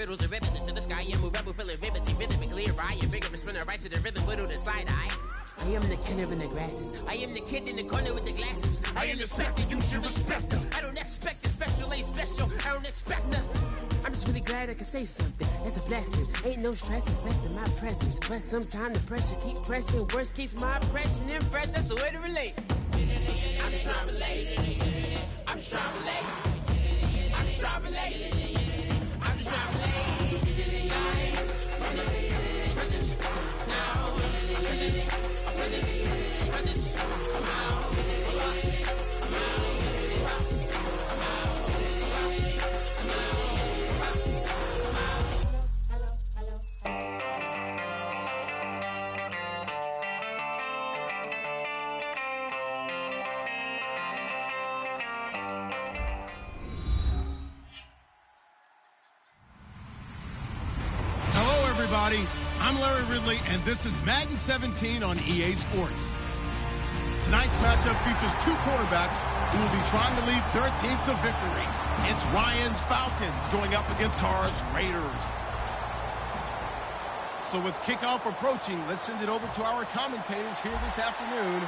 riddles and ribbons into the sky. I'm a rebel, feeling riveting, rhythmically right. A bigger spinner right to the rhythm, widow to side eye. I am the killer in the grasses. I am the kid in the corner with the glasses. I am the spectre, you should respect her. I don't expect a special, ain't special. I don't expect nothing. I'm just really glad I can say something. That's a blessing. Ain't no stress affecting my presence. But sometimes the pressure keeps pressing. Worst keeps my impression impressed. That's the way to relate. I'm just trying to relate. I'm just trying to relate. I'm just trying to relate. I'm just trying to relate. From the present now. Present. Come out. I'm Larry Ridley, and this is Madden 17 on EA Sports. Tonight's matchup features two quarterbacks who will be trying to lead their team to victory. It's Ryan's Falcons going up against Carr's Raiders. So with kickoff approaching, let's send it over to our commentators here this afternoon,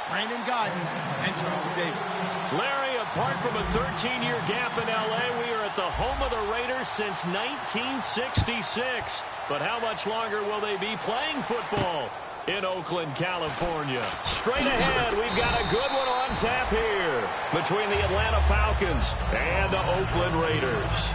Brandon Godden and Charles Davis. Larry, apart from a 13-year gap in L.A., we are at the home of the Raiders since 1966. But how much longer will they be playing football in Oakland, California? Straight ahead, we've got a good one on tap here between the Atlanta Falcons and the Oakland Raiders.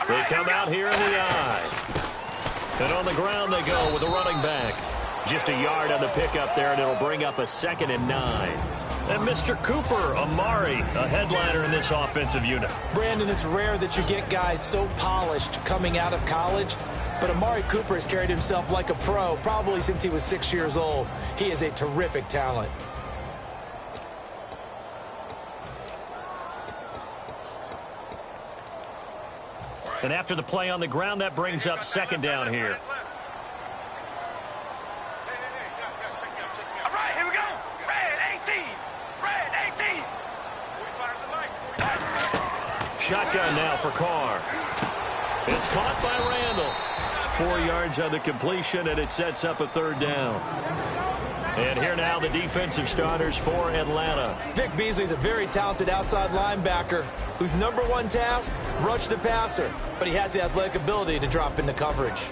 They come out here in the eye. And on the ground they go with the running back. Just a yard on the pickup there, and it'll bring up a 2nd and 9. And Mr. Cooper, Amari, a headliner in this offensive unit. Brandon, it's rare that you get guys so polished coming out of college. But Amari Cooper has carried himself like a pro probably since he was 6 years old. He is a terrific talent. And after the play on the ground, that brings up 2nd down here. All right, here we go. Red 18. Shotgun now for Carr. It's caught by Randall. 4 yards on the completion, and it sets up a 3rd down. And here now the defensive starters for Atlanta. Vic Beasley's a very talented outside linebacker whose #1 task, rush the passer. But he has the athletic ability to drop into coverage.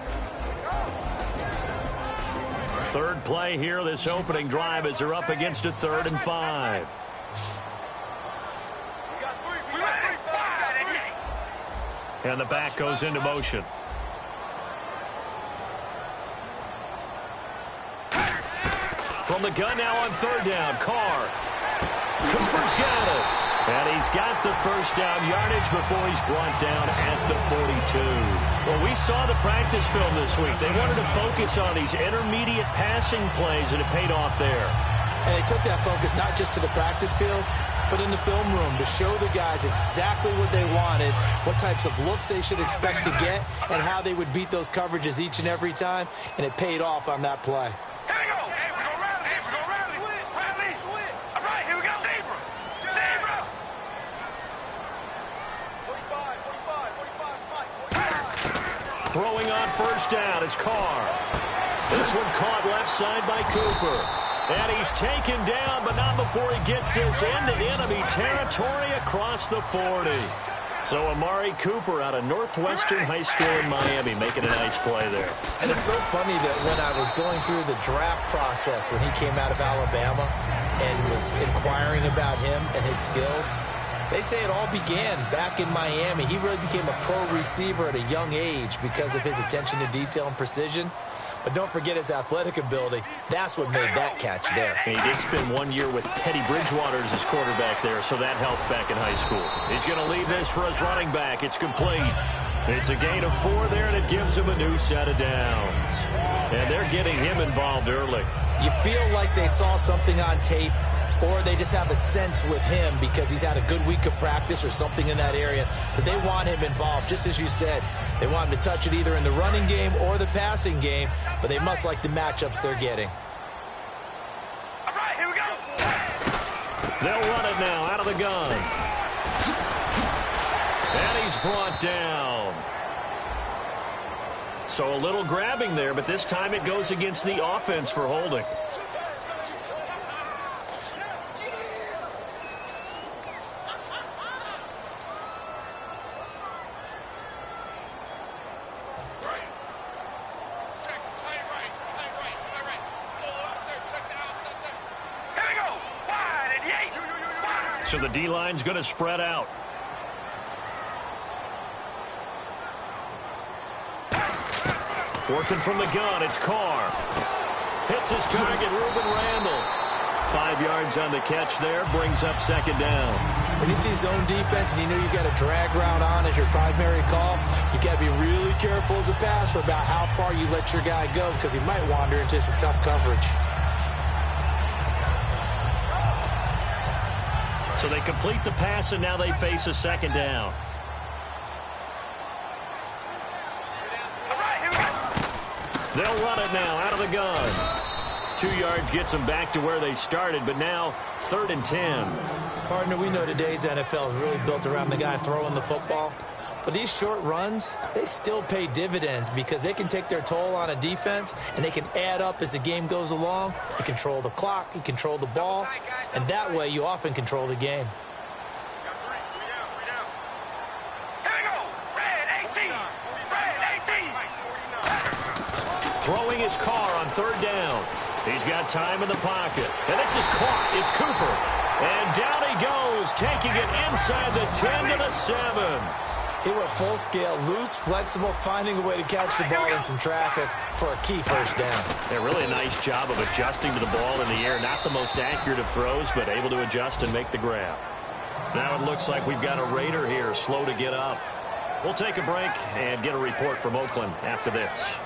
3rd play here, this opening drive, as they're up against a 3rd and 5. And the back goes into motion. From the gun now on 3rd down, Carr. Cooper's got it. And he's got the 1st down yardage before he's brought down at the 42. Well, we saw the practice film this week. They wanted to focus on these intermediate passing plays, and it paid off there. And they took that focus not just to the practice field, but in the film room to show the guys exactly what they wanted, what types of looks they should expect to get, and how they would beat those coverages each and every time. And it paid off on that play. Throwing on 1st down is Carr. This one caught left side by Cooper. And he's taken down, but not before he gets this into enemy territory across the 40. So Amari Cooper out of Northwestern High School in Miami making a nice play there. And it's so funny that when I was going through the draft process when he came out of Alabama and was inquiring about him and his skills, they say it all began back in Miami. He really became a pro receiver at a young age because of his attention to detail and precision. But don't forget his athletic ability. That's what made that catch there. And he did spend 1 year with Teddy Bridgewater as his quarterback there, so that helped back in high school. He's going to lead this for his running back. It's complete. It's a gain of 4 there, and it gives him a new set of downs. And they're getting him involved early. You feel like they saw something on tape, or they just have a sense with him because he's had a good week of practice or something in that area, but they want him involved, just as you said. They want him to touch it either in the running game or the passing game, but they must like the matchups they're getting. All right, here we go. They'll run it now out of the gun. And he's brought down. So a little grabbing there, but this time it goes against the offense for holding. So the D-line's going to spread out. Working from the gun, it's Carr. Hits his target, Ruben Randall. 5 yards on the catch there, brings up second down. When you see zone defense and you know you've got a drag route on as your primary call, you got to be really careful as a passer about how far you let your guy go because he might wander into some tough coverage. So they complete the pass, and now they face a second down. They'll run it now out of the gun. 2 yards gets them back to where they started, but now 3rd and 10. Partner, we know today's NFL is really built around the guy throwing the football. But these short runs, they still pay dividends because they can take their toll on a defense, and they can add up as the game goes along. You control the clock, you control the ball, and that way you often control the game. Throwing his Carr on 3rd down. He's got time in the pocket. And this is caught. It's Cooper. And down he goes, taking it inside the 10 to the 7. He went full scale, loose, flexible, finding a way to catch the ball in some traffic for a key first down. Yeah, really a nice job of adjusting to the ball in the air. Not the most accurate of throws, but able to adjust and make the grab. Now it looks like we've got a Raider here, slow to get up. We'll take a break and get a report from Oakland after this.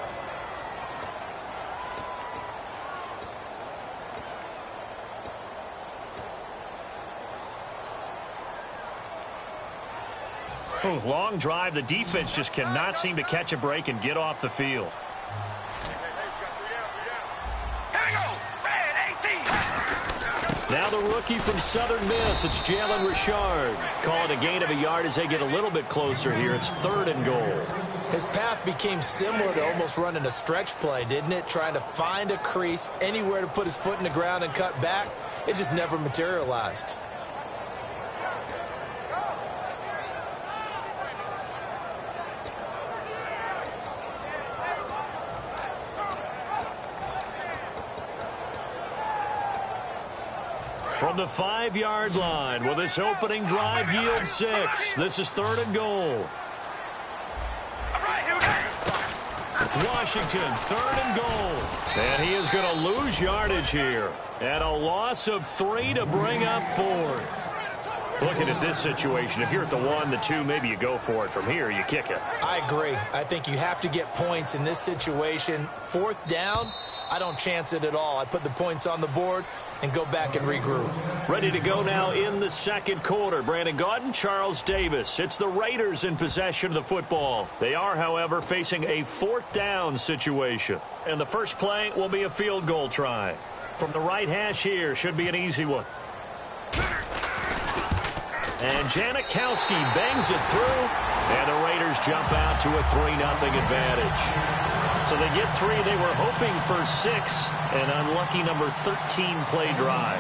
Long drive. The defense just cannot seem to catch a break and get off the field. Now the rookie from Southern Miss, it's Jalen Richard. Call it a gain of a yard as they get a little bit closer here. It's 3rd and goal. His path became similar to almost running a stretch play, didn't it? Trying to find a crease, anywhere to put his foot in the ground and cut back. It just never materialized. From the 5-yard line, will this opening drive yield 6? This is 3rd and goal. Washington, 3rd and goal. And he is going to lose yardage here. And a loss of 3 to bring up 4th. Looking at this situation, if you're at the 1, the 2, maybe you go for it. From here, you kick it. I agree. I think you have to get points in this situation. 4th down, I don't chance it at all. I put the points on the board and go back and regroup. Ready to go now in the second quarter. Brandon Gaudin, Charles Davis. It's the Raiders in possession of the football. They are, however, facing a 4th down situation. And the first play will be a field goal try. From the right hash here, should be an easy one. And Janikowski bangs it through. And the Raiders jump out to a 3-0 advantage. So they get 3. They were hoping for 6. An unlucky number 13 play drive.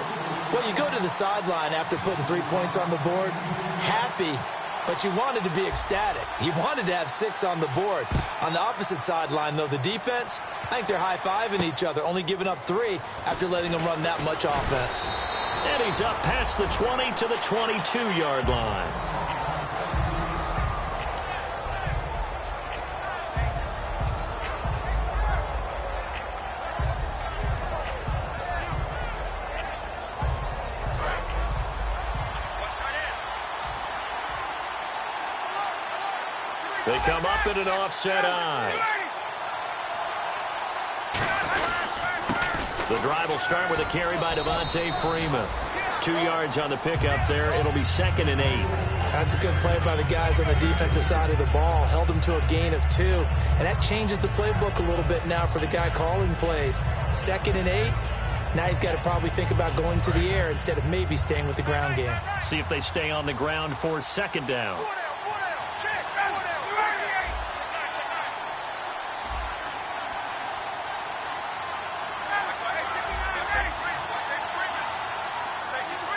Well, you go to the sideline after putting 3 points on the board, happy, but you wanted to be ecstatic. You wanted to have 6 on the board. On the opposite sideline, though, the defense, I think they're high-fiving each other, only giving up 3 after letting them run that much offense. And he's up past the 20 to the 22-yard line. They They come up in an offset eye. The drive will start with a carry by Devontae Freeman. 2 yards on the pickup there. It'll be 2nd and 8. That's a good play by the guys on the defensive side of the ball. Held them to a gain of 2. And that changes the playbook a little bit now for the guy calling plays. 2nd and 8. Now he's got to probably think about going to the air instead of maybe staying with the ground game. See if they stay on the ground for 2nd down.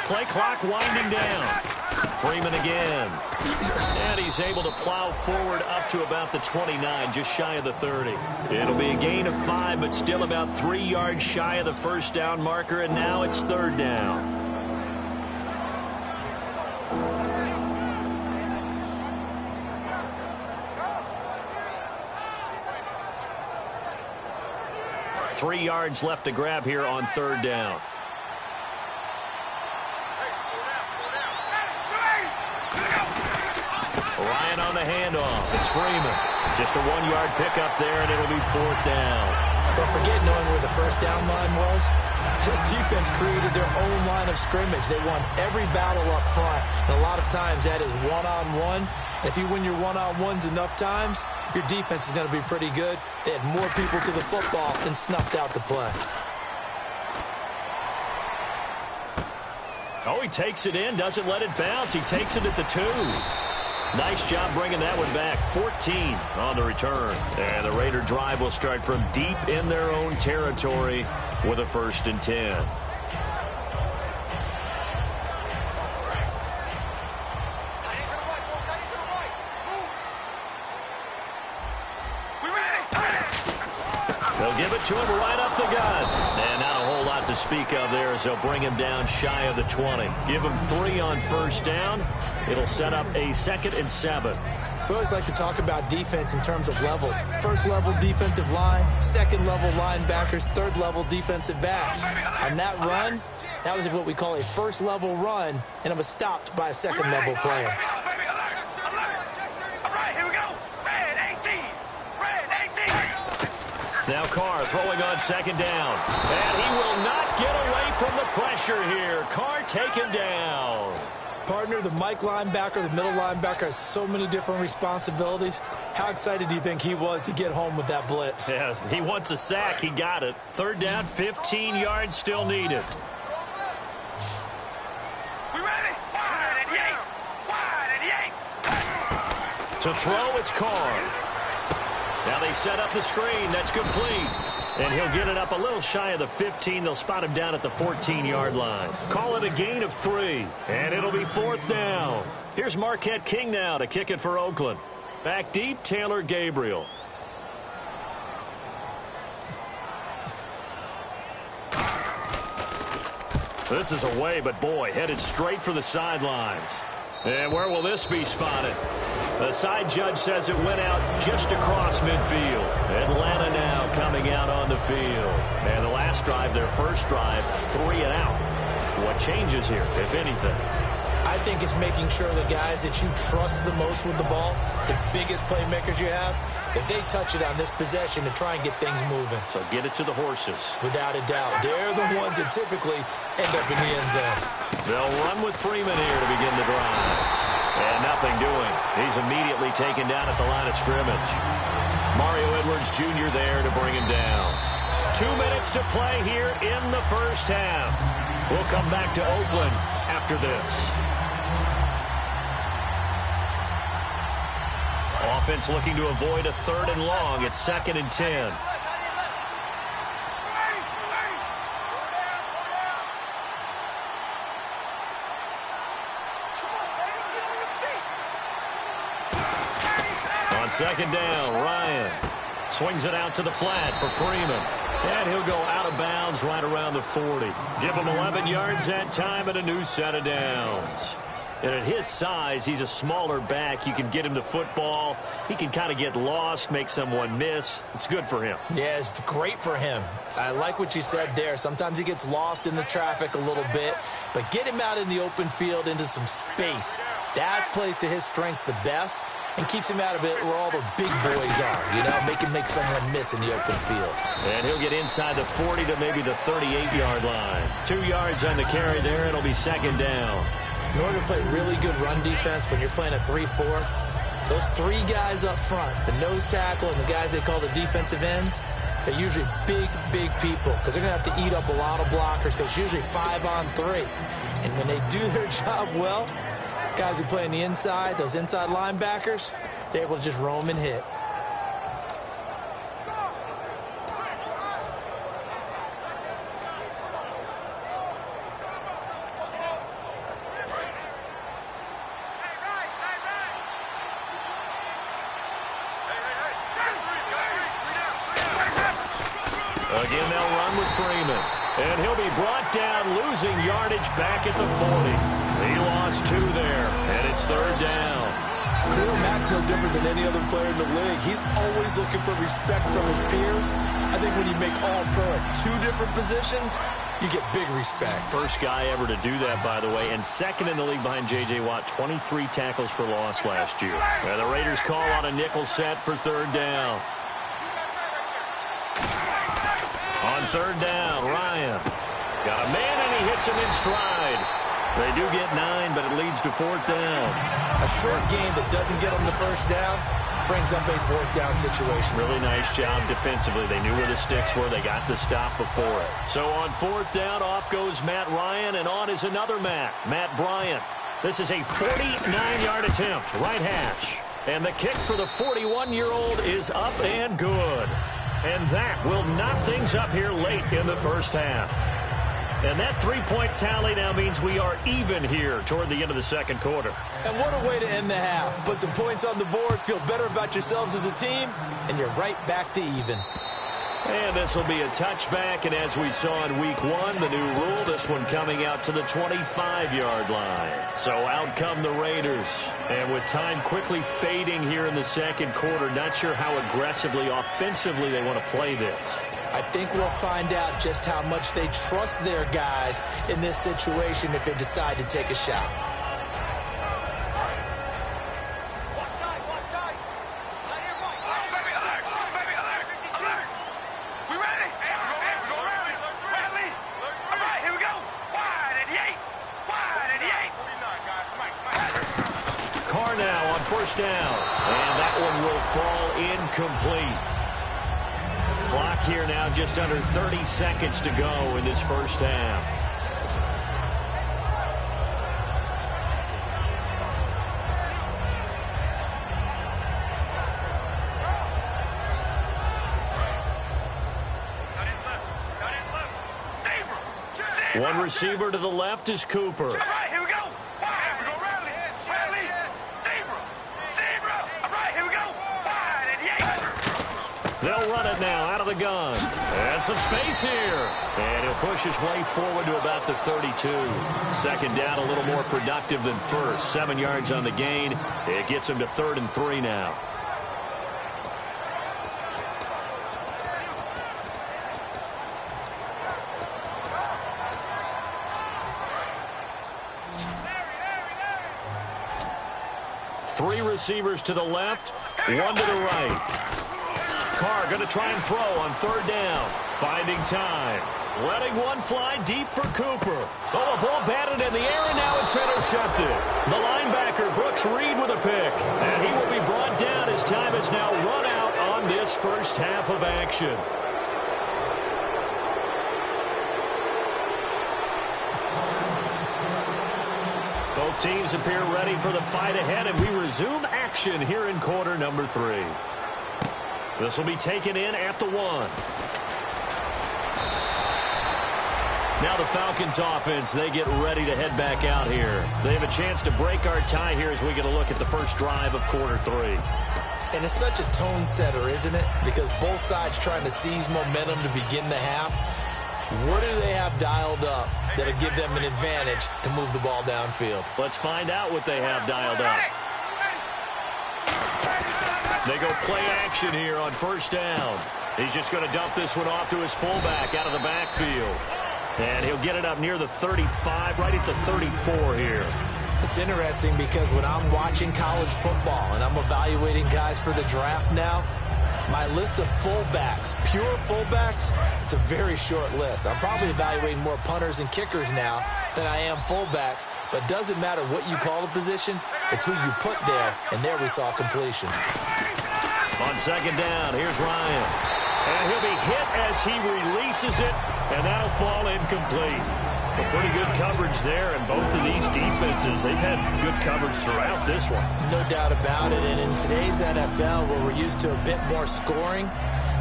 Play clock winding down. Freeman again. And he's able to plow forward up to about the 29, just shy of the 30. It'll be a gain of 5, but still about 3 yards shy of the first down marker, and now it's 3rd down. Three yards left to grab here on 3rd down. Ryan on the handoff. It's Freeman. Just a 1-yard pickup there, and it'll be 4th down. Don't forget knowing where the first down line was. This defense created their own line of scrimmage. They won every battle up front. And a lot of times that is one-on-one. If you win your one-on-ones enough times, your defense is going to be pretty good. They had more people to the football and snuffed out the play. Oh, he takes it in, doesn't let it bounce. He takes it at the 2. Nice job bringing that one back. 14 on the return. And the Raider drive will start from deep in their own territory with a 1st and 10. They'll give it to him right up the gut. And not a whole lot to speak of there as they'll bring him down shy of the 20. Give him 3 on 1st down. It'll set up a 2nd and 7. We always like to talk about defense in terms of levels. 1st level defensive line, 2nd level linebackers, 3rd level defensive backs. On that run, that was what we call a 1st level run, and it was stopped by a 2nd level player. Now Carr throwing on 2nd down. And he will not get away from the pressure here. Carr taken down. Partner, the Mike linebacker, the middle linebacker has so many different responsibilities. How excited do you think he was to get home with that blitz? Yeah, he wants a sack. He got it. 3rd down, 15 yards still needed. We ready? Wide and yank. Wide and yank. To throw, it's Carr. Now they set up the screen. That's complete. And he'll get it up a little shy of the 15. They'll spot him down at the 14-yard line. Call it a gain of 3. And it'll be 4th down. Here's Marquette King now to kick it for Oakland. Back deep, Taylor Gabriel. This is away, but boy, headed straight for the sidelines. And where will this be spotted? The side judge says it went out just across midfield. Atlanta now coming out on the field. And the last drive, their first drive, 3 and out. What changes here, if anything? I think it's making sure the guys that you trust the most with the ball, the biggest playmakers you have, that they touch it on this possession to try and get things moving. So get it to the horses. Without a doubt. They're the ones that typically end up in the end zone. They'll run with Freeman here to begin the drive. And nothing doing. He's immediately taken down at the line of scrimmage. Mario Edwards Jr. there to bring him down. 2 minutes to play here in the first half. We'll come back to Oakland after this. Offense looking to avoid a 3rd and long. It's 2nd and 10. On 2nd down, Ryan swings it out to the flat for Freeman. And he'll go out of bounds right around the 40. Give him 11 yards that time and a new set of downs. And at his size, he's a smaller back. You can get him to football. He can kind of get lost, make someone miss. It's good for him. Yeah, it's great for him. I like what you said there. Sometimes he gets lost in the traffic a little bit. But get him out in the open field into some space. That plays to his strengths the best. and keeps him out of it where all the big boys are, you know, make someone miss in the open field. And he'll get inside the 40 to maybe the 38-yard line. 2 yards on the carry there. It'll be second down. In order to play really good run defense when you're playing a 3-4, those 3 guys up front, the nose tackle and the guys they call the defensive ends, they're usually big people because they're going to have to eat up a lot of blockers because it's usually 5-on-3. And when they do their job well, guys who play on the inside, those inside linebackers, they're able to just roam and hit. Again, they'll run with Freeman. And he'll be brought down, losing yardage back at the 40. He lost 2 there, and it's third down. Clear Mack's no different than any other player in the league. He's always looking for respect from his peers. I think when you make all-pro at 2 different positions, you get big respect. First guy ever to do that, by the way, and second in the league behind J.J. Watt, 23 tackles for loss last year. And the Raiders call on a nickel set for third down. On third down, Ryan got a man, and he hits him in stride. They do get 9, but it leads to fourth down. A short game that doesn't get them the first down brings up a fourth down situation. Really nice job defensively. They knew where the sticks were. They got the stop before it. So on fourth down, off goes Matt Ryan, and on is another Matt Bryant. This is a 49-yard attempt, right hash. And the kick for the 41-year-old is up and good. And that will knock things up here late in the first half. And that 3-point tally now means we are even here toward the end of the second quarter. And what a way to end the half. Put some points on the board, feel better about yourselves as a team, and you're right back to even. And this will be a touchback, and as we saw in week 1, the new rule, this one coming out to the 25-yard line. So out come the Raiders. And with time quickly fading here in the second quarter, not sure how aggressively, offensively they want to play this. I think we'll find out just how much they trust their guys in this situation if they decide to take a shot. First down, and that one will fall incomplete. Clock here now just under 30 seconds to go in this first half. One receiver to the left is Cooper. They'll run it now out of the gun. And some space here. And he'll push his way forward to about the 32. Second down, a little more productive than first. 7 yards on the gain. It gets him to 3rd and 3 now. Three receivers to the left, one to the right. Carr going to try and throw on third down. Finding time. Letting one fly deep for Cooper. Oh, a ball batted in the air, and now it's intercepted. The linebacker, Brooks Reed, with a pick. And he will be brought down as time has now run out on this first half of action. Both teams appear ready for the fight ahead, and we resume action here in quarter number 3. This will be taken in at the 1. Now the Falcons offense, they get ready to head back out here. They have a chance to break our tie here as we get a look at the first drive of quarter 3. And it's such a tone setter, isn't it? Because both sides trying to seize momentum to begin the half. What do they have dialed up that'll give them an advantage to move the ball downfield? Let's find out what they have dialed up. They go play action here on first down. He's just going to dump this one off to his fullback out of the backfield. And he'll get it up near the 35, right at the 34 here. It's interesting because when I'm watching college football and I'm evaluating guys for the draft now, my list of fullbacks, pure fullbacks, it's a very short list. I'm probably evaluating more punters and kickers now than I am fullbacks, but doesn't matter what you call the position, it's who you put there, and there we saw completion. On second down, here's Ryan. And he'll be hit as he releases it, and that'll fall incomplete. But pretty good coverage there, and both of these defenses, they've had good coverage throughout this one. No doubt about it, and in today's NFL, where we're used to a bit more scoring,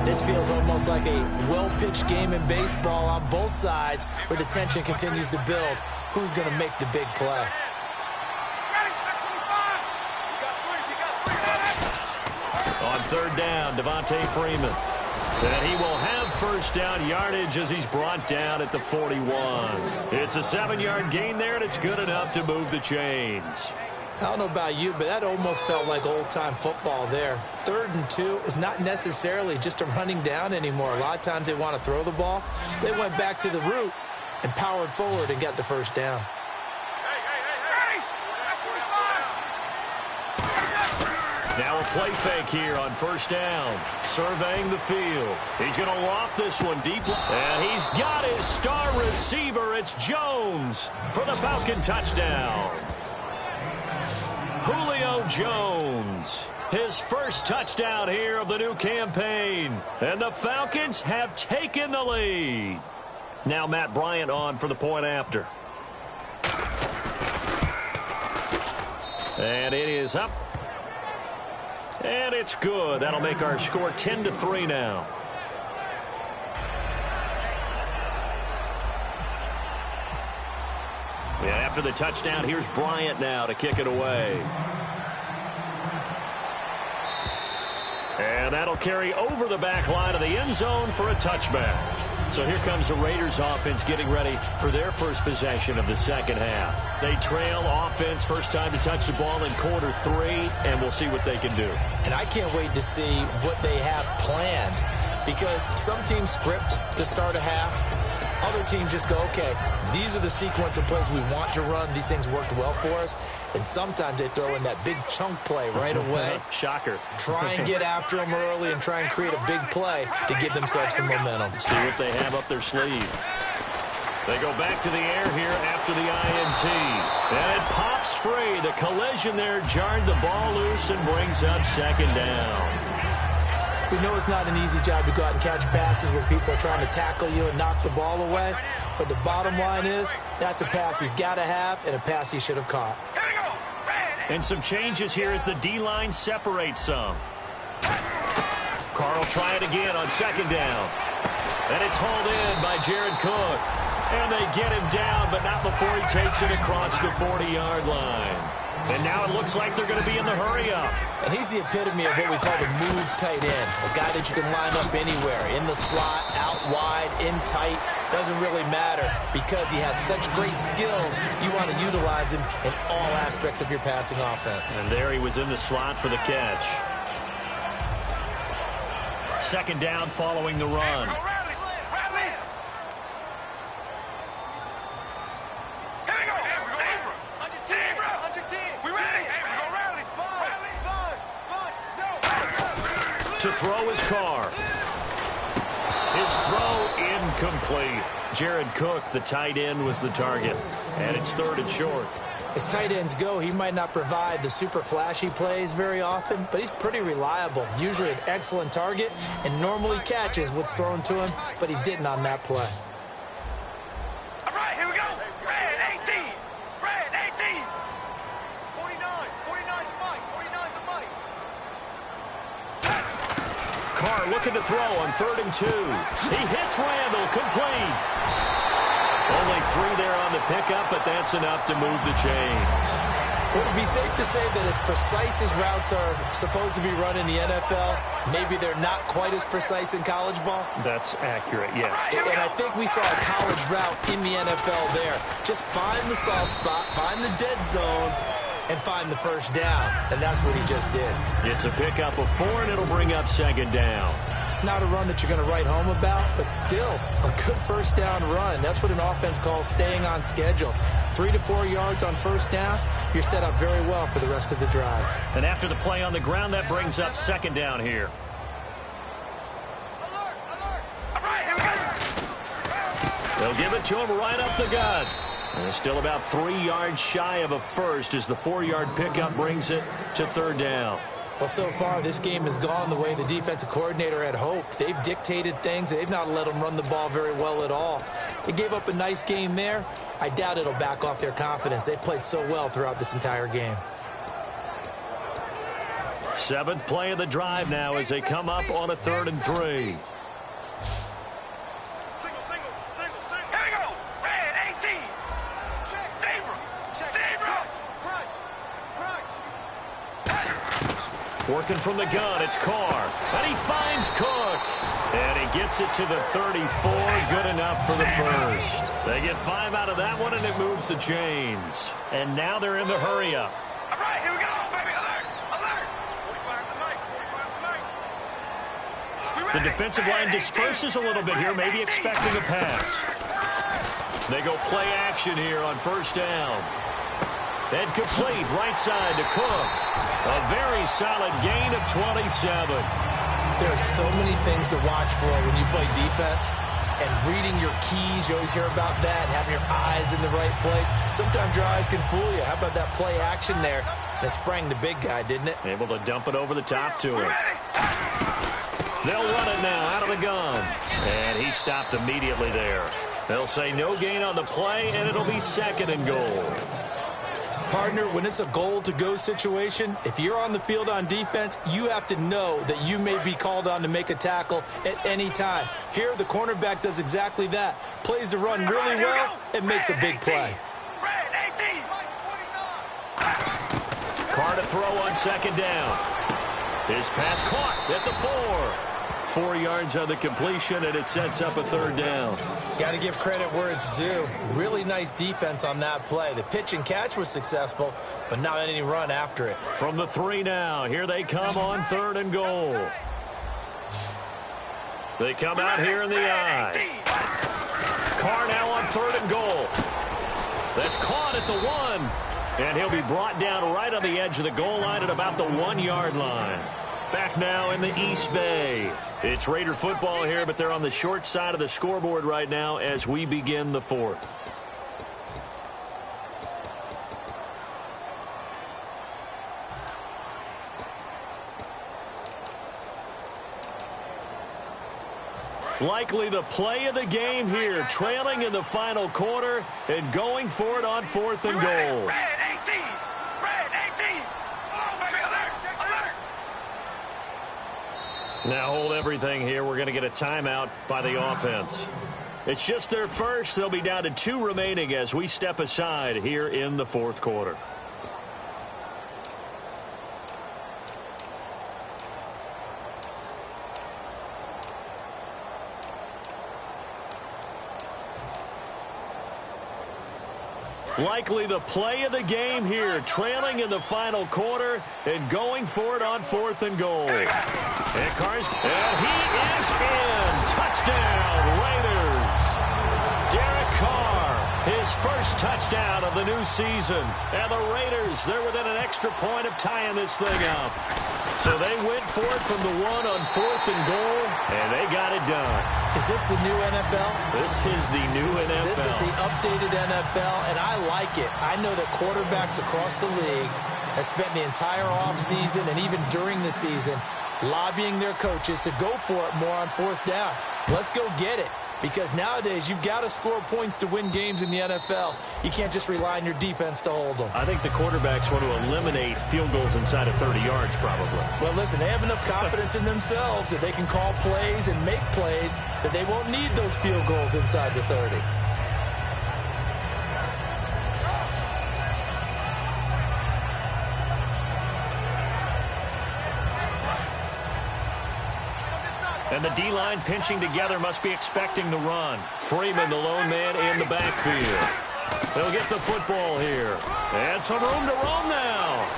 this feels almost like a well-pitched game in baseball on both sides, where the tension continues to build. Who's going to make the big play? On third down, Devontae Freeman. And he will have first down yardage as he's brought down at the 41. It's a 7-yard gain there, and it's good enough to move the chains. I don't know about you, but that almost felt like old-time football there. 3rd and 2 is not necessarily just a running down anymore. A lot of times they want to throw the ball. They went back to the roots and powered forward and got the first down. Now a play fake here on first down. Surveying the field. He's going to loft this one deep. And he's got his star receiver. It's Jones for the Falcon touchdown. Julio Jones. His first touchdown here of the new campaign. And the Falcons have taken the lead. Now Matt Bryant on for the point after. And it is up. And it's good. That'll make our score 10-3 now. Yeah, after the touchdown, here's Bryant now to kick it away. And that'll carry over the back line of the end zone for a touchback. So here comes the Raiders offense getting ready for their first possession of the second half. They trail offense, first time to touch the ball in quarter 3, and we'll see what they can do. And I can't wait to see what they have planned, because some teams script to start a half. Other teams just go, okay, these are the sequence of plays we want to run. These things worked well for us. And sometimes they throw in that big chunk play right away. Shocker. Try and get after them early and try and create a big play to give themselves some momentum. See what they have up their sleeve. They go back to the air here after the INT. And it pops free. The collision there jarred the ball loose and brings up second down. We know it's not an easy job to go out and catch passes where people are trying to tackle you and knock the ball away. But the bottom line is, that's a pass he's got to have and a pass he should have caught. And some changes here as the D-line separates some. Carl try it again on second down. And it's hauled in by Jared Cook. And they get him down, but not before he takes it across the 40-yard line. And now it looks like they're going to be in the hurry-up. And he's the epitome of what we call the move tight end. A guy that you can line up anywhere. In the slot, out wide, in tight. Doesn't really matter because he has such great skills. You want to utilize him in all aspects of your passing offense. And there he was in the slot for the catch. Second down following the run. To throw his Carr. His throw incomplete. Jared Cook, the tight end, was the target. And it's 3rd and short. As tight ends go, he might not provide the super flashy plays very often, but he's pretty reliable. Usually an excellent target and normally catches what's thrown to him, but he didn't on that play. All right, here we go. Red 18. Red 18. 49. 49 to Mike. 49 to Mike. Carr looking to throw on 3rd and 2. He hits Randall, complete. Only 3 there on the pickup, but that's enough to move the chains. Would it be safe to say that as precise as routes are supposed to be run in the NFL, maybe they're not quite as precise in college ball? That's accurate, yeah. And I think we saw a college route in the NFL there. Just find the soft spot, find the dead zone, and find the first down. And that's what he just did. It's a pickup of 4, and it'll bring up second down. Not a run that you're going to write home about, but still a good first down run. That's what an offense calls staying on schedule. 3 to 4 yards on first down, you're set up very well for the rest of the drive. And after the play on the ground, that brings up second down here. They'll give it to him right up the gut. And it's still about 3 yards shy of a first as the 4-yard pickup brings it to third down. Well, so far, this game has gone the way the defensive coordinator had hoped. They've dictated things. They've not let them run the ball very well at all. They gave up a nice game there. I doubt it'll back off their confidence. They've played so well throughout this entire game. 7th play of the drive now as they come up on a 3rd and 3. Working from the gun, it's Carr. And he finds Cook. And he gets it to the 34. Good enough for the first. They get 5 out of that one, and it moves the chains. And now they're in the hurry-up. All right, here we go, baby. Alert, alert. 45 tonight, 45 tonight. The defensive line disperses a little bit here, maybe expecting a pass. They go play action here on first down. And complete right side to Cook. A very solid gain of 27. There are so many things to watch for when you play defense. And reading your keys, you always hear about that. And having your eyes in the right place. Sometimes your eyes can fool you. How about that play action there? That sprang the big guy, didn't it? Able to dump it over the top to him. They'll run it now out of the gun. And he stopped immediately there. They'll say no gain on the play, and it'll be 2nd and goal. Partner, when it's a goal-to-go situation, if you're on the field on defense, you have to know that you may be called on to make a tackle at any time. Here, the cornerback does exactly that. Plays the run really well and makes a big play. Carr to throw on 2nd down. His pass caught at the 4. 4 yards on the completion, and it sets up a 3rd down. Got to give credit where it's due. Really nice defense on that play. The pitch and catch was successful, but not any run after it. From the 3 now, here they come on 3rd and goal. They come out here in the I. Carr now on 3rd and goal. That's caught at the 1. And he'll be brought down right on the edge of the goal line at about the 1-yard line. Back now in the East Bay. It's Raider football here, but they're on the short side of the scoreboard right now as we begin the 4th. Likely the play of the game here, trailing in the final quarter and going for it on 4th and goal. Now hold everything here. We're going to get a timeout by the offense. It's just their first. They'll be down to 2 remaining as we step aside here in the 4th quarter. Likely the play of the game here, trailing in the final quarter and going for it on 4th and goal. And Carr's, and he is in. Touchdown, Raiders. Derek Carr, his first touchdown of the new season. And the Raiders, they're within an extra point of tying this thing up. So they went for it from the 1 on 4th and goal, and they got it done. Is this the new NFL? This is the new NFL. This is the updated NFL, and I like it. I know that quarterbacks across the league have spent the entire offseason and even during the season lobbying their coaches to go for it more on 4th down. Let's go get it. Because nowadays, you've got to score points to win games in the NFL. You can't just rely on your defense to hold them. I think the quarterbacks want to eliminate field goals inside of 30 yards, probably. Well, listen, they have enough confidence in themselves that they can call plays and make plays that they won't need those field goals inside the 30. And the D-line pinching together must be expecting the run. Freeman, the lone man in the backfield. They'll get the football here. And some room to roam now.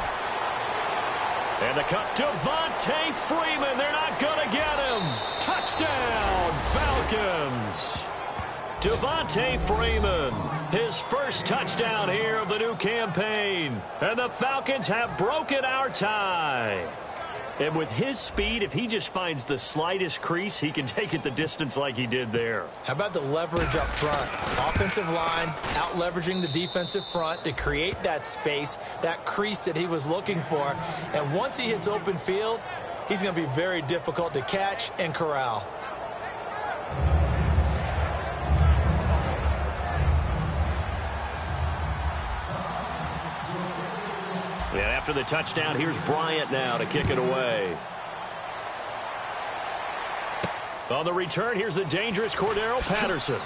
And the cut to Devontae Freeman. They're not going to get him. Touchdown. Touchdown, Falcons. Devontae Freeman, his first touchdown here of the new campaign. And the Falcons have broken our tie. And with his speed, if he just finds the slightest crease, he can take it the distance like he did there. How about the leverage up front? Offensive line out-leveraging the defensive front to create that space, that crease that he was looking for. And once he hits open field, he's going to be very difficult to catch and corral. And after the touchdown, here's Bryant now to kick it away. On the return, here's the dangerous Cordero Patterson.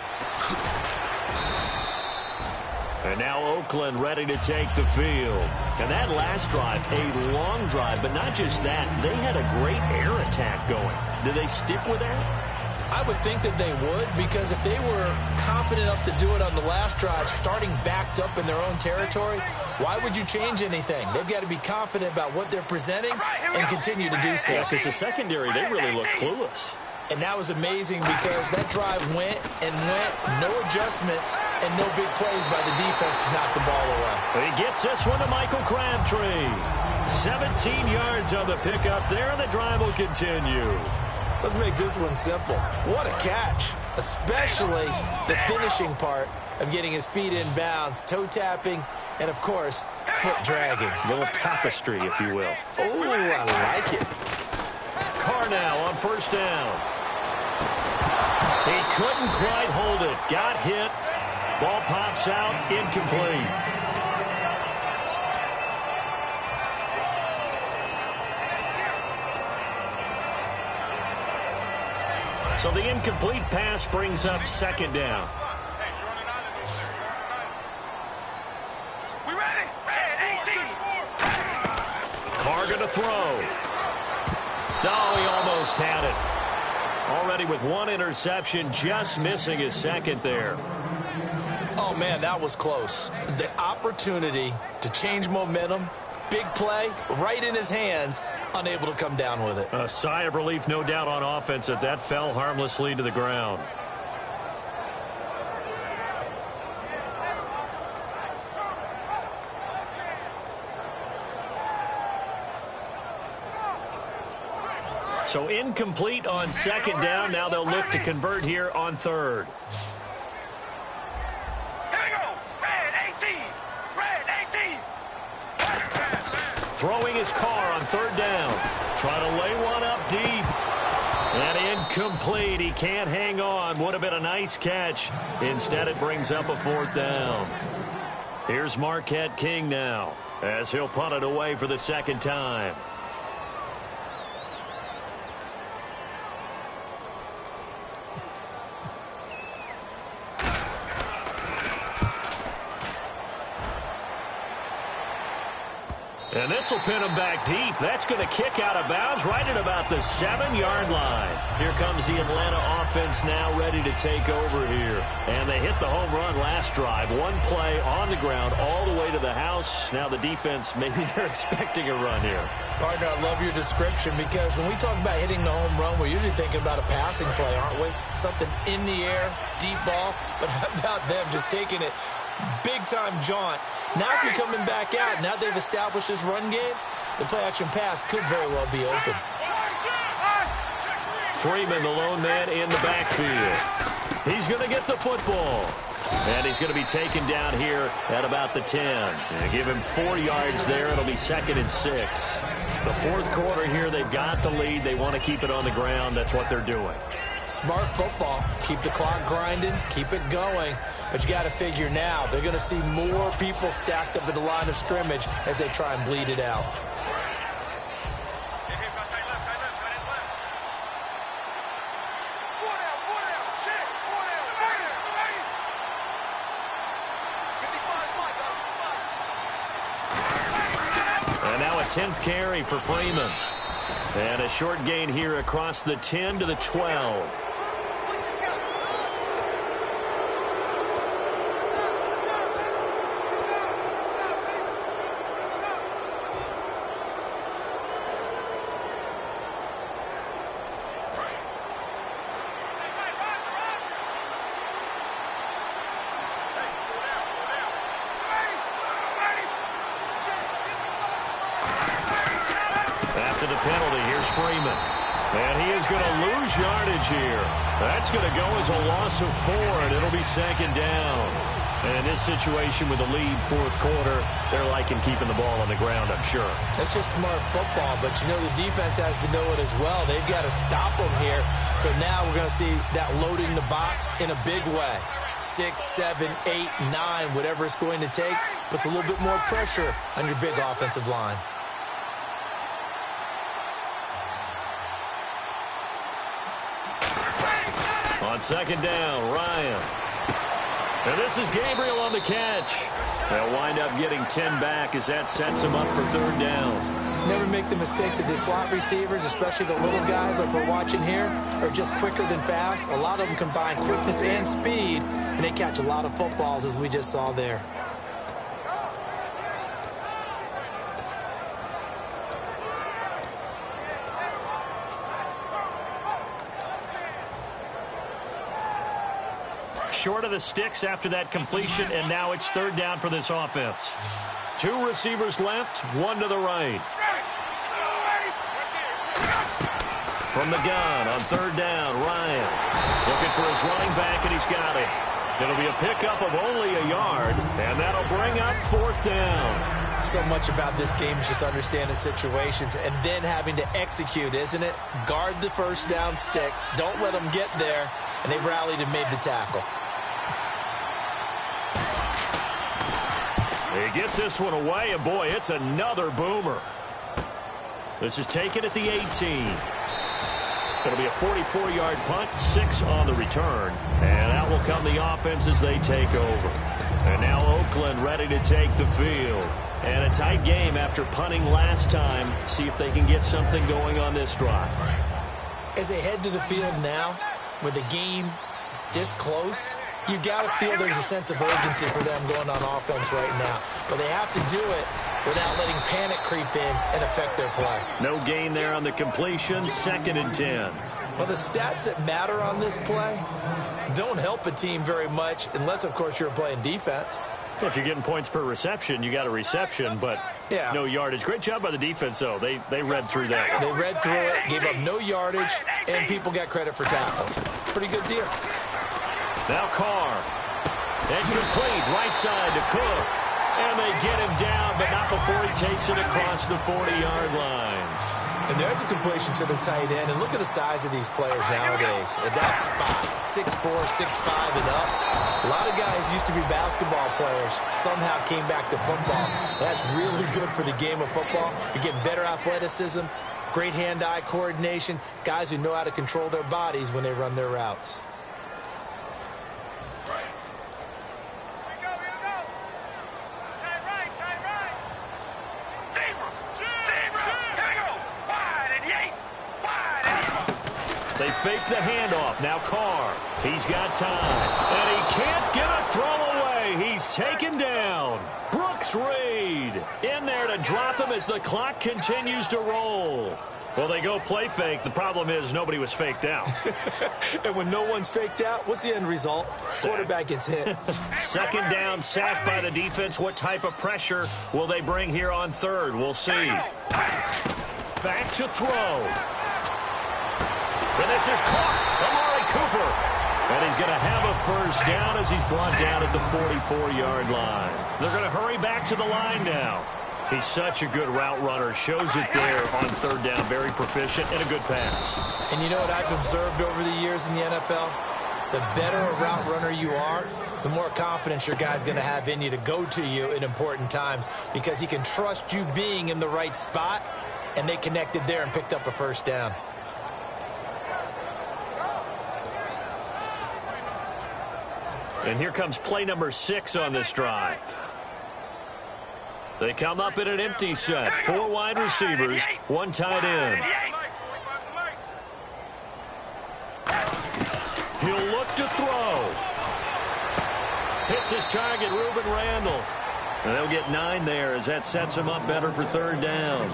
And now Oakland ready to take the field. And that last drive, a long drive, but not just that. They had a great air attack going. Do they stick with that? I would think that they would, because if they were confident enough to do it on the last drive, starting backed up in their own territory, why would you change anything? They've got to be confident about what they're presenting and continue to do so. Yeah, because the secondary, they really look clueless. And that was amazing because that drive went and went, no adjustments and no big plays by the defense to knock the ball away. He gets this one to Michael Crabtree. 17 yards on the pickup there, and the drive will continue. Let's make this one simple. What a catch, especially the finishing part of getting his feet in bounds, toe tapping, and, of course, foot dragging. A little tapestry, if you will. Oh, I like it. Carr now on first down. He couldn't quite hold it. Got hit. Ball pops out, incomplete. So the incomplete pass brings up second down. We ready? Red 18. Carr going to throw. No, he almost had it. Already with one interception, just missing his second there. Oh, man, that was close. The opportunity to change momentum, big play, right in his hands, unable to come down with it. A sigh of relief, no doubt, on offense that fell harmlessly to the ground. So incomplete on second down. Now they'll look to convert here on third. Here we go. Red 18. Red 18. Throwing his Carr on third down. Trying to lay one up deep. And incomplete. He can't hang on. Would have been a nice catch. Instead, it brings up a fourth down. Here's Marquette King now, as he'll punt it away for the second time. And this will pin him back deep. That's going to kick out of bounds right at about the 7-yard line. Here comes the Atlanta offense now ready to take over here. And they hit the home run last drive. One play on the ground all the way to the house. Now the defense, maybe they're expecting a run here. Partner, I love your description, because when we talk about hitting the home run, we're usually thinking about a passing play, aren't we? Something in the air, deep ball. But how about them just taking it big-time jaunt? Now if you're coming back out, now they've established this run game, the play-action pass could very well be open. Freeman, the lone man in the backfield. He's going to get the football. And he's going to be taken down here at about the 10. And give him 4 yards there. It'll be second and 6. The fourth quarter here, they've got the lead. They want to keep it on the ground. That's what they're doing. Smart football. Keep the clock grinding. Keep it going. But you got to figure now, they're going to see more people stacked up at the line of scrimmage as they try and bleed it out. And now a 10th carry for Freeman. And a short gain here across the 10 to the 12. to the penalty. Here's Freeman. And he is going to lose yardage here. That's going to go as a loss of 4, and it'll be second down. And in this situation with the lead fourth quarter, they're liking keeping the ball on the ground, I'm sure. That's just smart football, but you know the defense has to know it as well. They've got to stop them here. So now we're going to see that loading the box in a big way. 6, 7, 8, 9, whatever it's going to take, puts a little bit more pressure on your big offensive line. On second down, Ryan. And this is Gabriel on the catch. They'll wind up getting 10 back as that sets them up for third down. Never make the mistake that the slot receivers, especially the little guys like we're watching here, are just quicker than fast. A lot of them combine quickness and speed, and they catch a lot of footballs, as we just saw there. Short of the sticks after that completion, and now it's third down for this offense. 2 receivers left, 1 to the right. From the gun on third down, Ryan looking for his running back, and he's got it. It'll be a pickup of only a yard, and that'll bring up fourth down. So much about this game is just understanding situations and then having to execute, isn't it? Guard the first down sticks. Don't let them get there, and they rallied and made the tackle. He gets this one away, and boy, it's another boomer. This is taken at the 18. It'll be a 44-yard punt, 6 on the return. And out will come the offense as they take over. And now Oakland ready to take the field. And a tight game after punting last time. See if they can get something going on this drive. As they head to the field now, with the game this close, you got to feel there's a sense of urgency for them going on offense right now. But they have to do it without letting panic creep in and affect their play. No gain there on the completion, 2nd and 10. Well, the stats that matter on this play don't help a team very much unless, of course, you're playing defense. Well, if you're getting points per reception, you got a reception, but no yardage. Great job by the defense, though. They read through that. They read through it, gave up no yardage, and people got credit for tackles. Pretty good deal. Now Carr. Incomplete, right side to Cook. And they get him down, but not before he takes it across the 40-yard line. And there's a completion to the tight end. And look at the size of these players nowadays. At that spot, 6'4", 6'5", and up. A lot of guys used to be basketball players. Somehow came back to football. That's really good for the game of football. You're getting better athleticism, great hand-eye coordination, guys who know how to control their bodies when they run their routes. They fake the handoff. Now Carr. He's got time. And he can't get a throw away. He's taken down. Brooks Reed in there to drop him as the clock continues to roll. Well, they go play fake. The problem is nobody was faked out. And when no one's faked out, what's the end result? Quarterback gets hit. Second down, sacked by the defense. What type of pressure will they bring here on third? We'll see. Back to throw. And this is caught. Amari Cooper. And he's going to have a first down as he's brought down at the 44-yard line. They're going to hurry back to the line now. He's such a good route runner. Shows it there on third down. Very proficient and a good pass. And you know what I've observed over the years in the NFL? The better a route runner you are, the more confidence your guy's going to have in you to go to you in important times because he can trust you being in the right spot, and they connected there and picked up a first down. And here comes play number 6 on this drive. They come up in an empty set. 4 wide receivers, 1 tight end. He'll look to throw. Hits his target, Reuben Randall. And they'll get 9 there as that sets him up better for third down.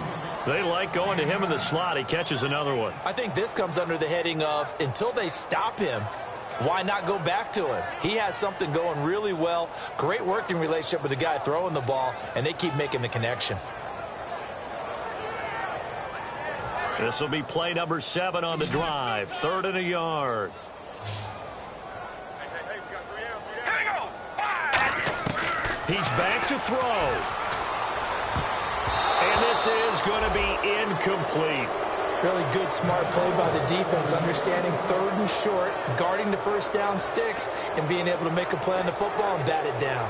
They like going to him in the slot. He catches another one. I think this comes under the heading of until they stop him, why not go back to him? He has something going really well. Great working relationship with the guy throwing the ball, and they keep making the connection. This will be play number 7 on the drive. 3rd and a yard. He's back to throw. And this is going to be incomplete. Really good, smart play by the defense, understanding 3rd and short, guarding the first down sticks, and being able to make a play on the football and bat it down.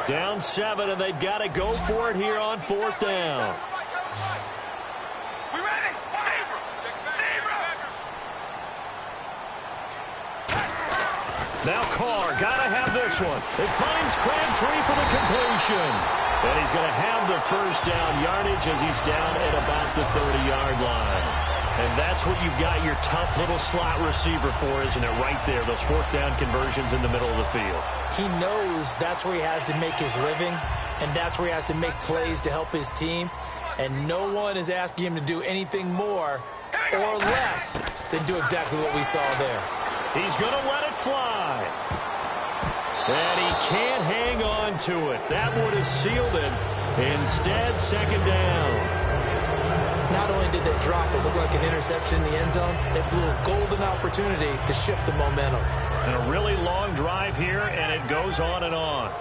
Down 7, and they've got to go for it here on 4th down. We ready? Zebra! Now Carr, got to have this one. It finds Crabtree for the completion. And he's going to have the first down yardage as he's down at about the 30-yard line. And that's what you've got your tough little slot receiver for, isn't it, right there, those 4th down conversions in the middle of the field. He knows that's where he has to make his living, and that's where he has to make plays to help his team. And no one is asking him to do anything more or less than do exactly what we saw there. He's going to let it fly. And he can't hang on to it. That would have sealed it. Instead, 2nd down. Not only did they drop it look like an interception in the end zone, they blew a golden opportunity to shift the momentum. And a really long drive here, and it goes on and on.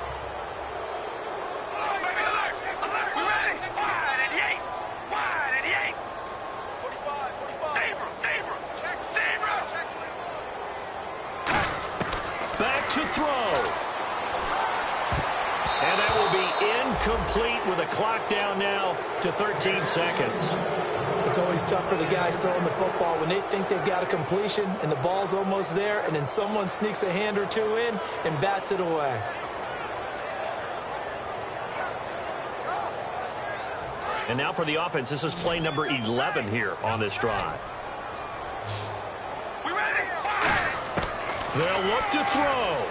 Back to throw. And that will be incomplete with a clock down now to 13 seconds. It's always tough for the guys throwing the football when they think they've got a completion and the ball's almost there, and then someone sneaks a hand or two in and bats it away. And now for the offense, this is play number 11 here on this drive. We ready? They'll look to throw.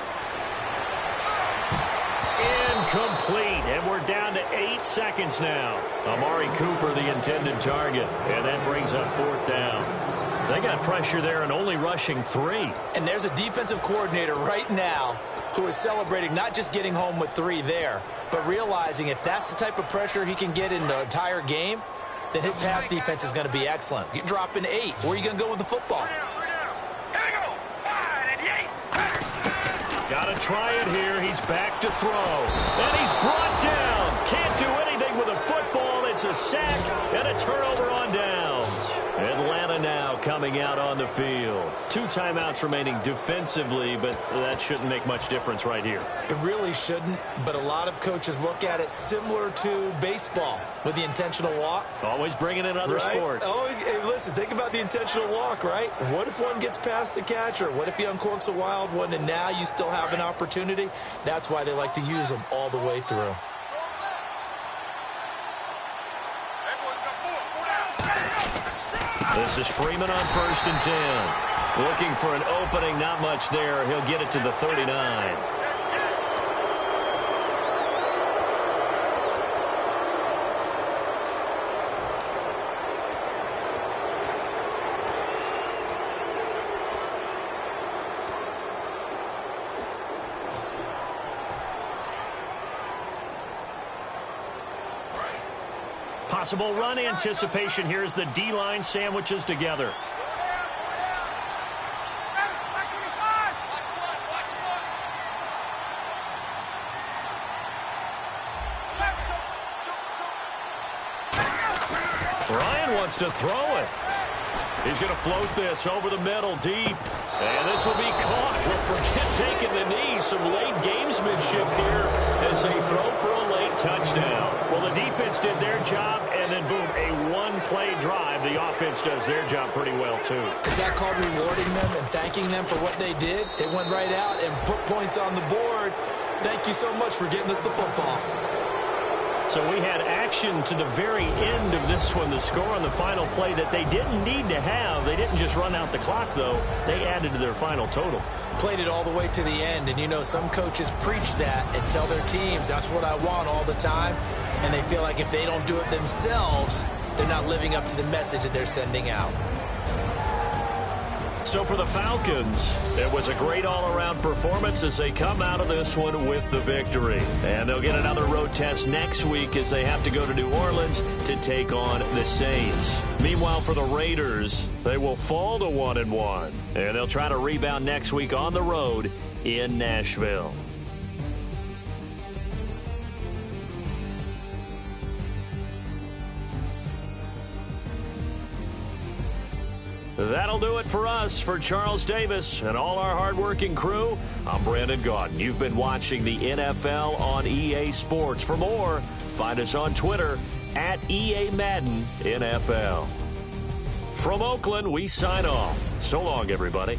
Incomplete, and we're down to 8 seconds now. Amari Cooper, the intended target, and that brings up 4th down. They got pressure there and only rushing 3. And there's a defensive coordinator right now who is celebrating not just getting home with 3 there, but realizing if that's the type of pressure he can get in the entire game, then his pass defense is going to be excellent. You're dropping 8. Where are you going to go with the football? Got to try it here. He's back to throw. And he's brought down. Can't do anything with a football. It's a sack and a turnover on downs. Atlanta now coming out on the field. 2 timeouts remaining defensively, but that shouldn't make much difference right here. It really shouldn't, but a lot of coaches look at it similar to baseball with the intentional walk. Always bringing in other sports. Always, hey, listen, think about the intentional walk, right? What if one gets past the catcher? What if he uncorks a wild one and now you still have an opportunity? That's why they like to use them all the way through. This is Freeman on 1st and 10. Looking for an opening, not much there. He'll get it to the 39. Possible run anticipation here as the D-line sandwiches together. Ryan wants to throw it. He's going to float this over the middle deep. And this will be caught. Well, forget taking the knee. Some late gamesmanship here as they throw for a late touchdown. Well, the defense did their job, and then, boom, a one-play drive. The offense does their job pretty well, too. Is that called rewarding them and thanking them for what they did? They went right out and put points on the board. Thank you so much for getting us the football. So we had action to the very end of this one, the score on the final play that they didn't need to have. They didn't just run out the clock, though. They added to their final total. Played it all the way to the end, and you know some coaches preach that and tell their teams that's what I want all the time, and they feel like if they don't do it themselves, they're not living up to the message that they're sending out. So for the Falcons, it was a great all-around performance as they come out of this one with the victory. And they'll get another road test next week as they have to go to New Orleans to take on the Saints. Meanwhile, for the Raiders, they will fall to 1-1. And they'll try to rebound next week on the road in Nashville. That'll do it for us. For Charles Davis and all our hardworking crew, I'm Brandon Gaudin. You've been watching the NFL on EA Sports. For more, find us on Twitter at EA Madden NFL. From Oakland, we sign off. So long, everybody.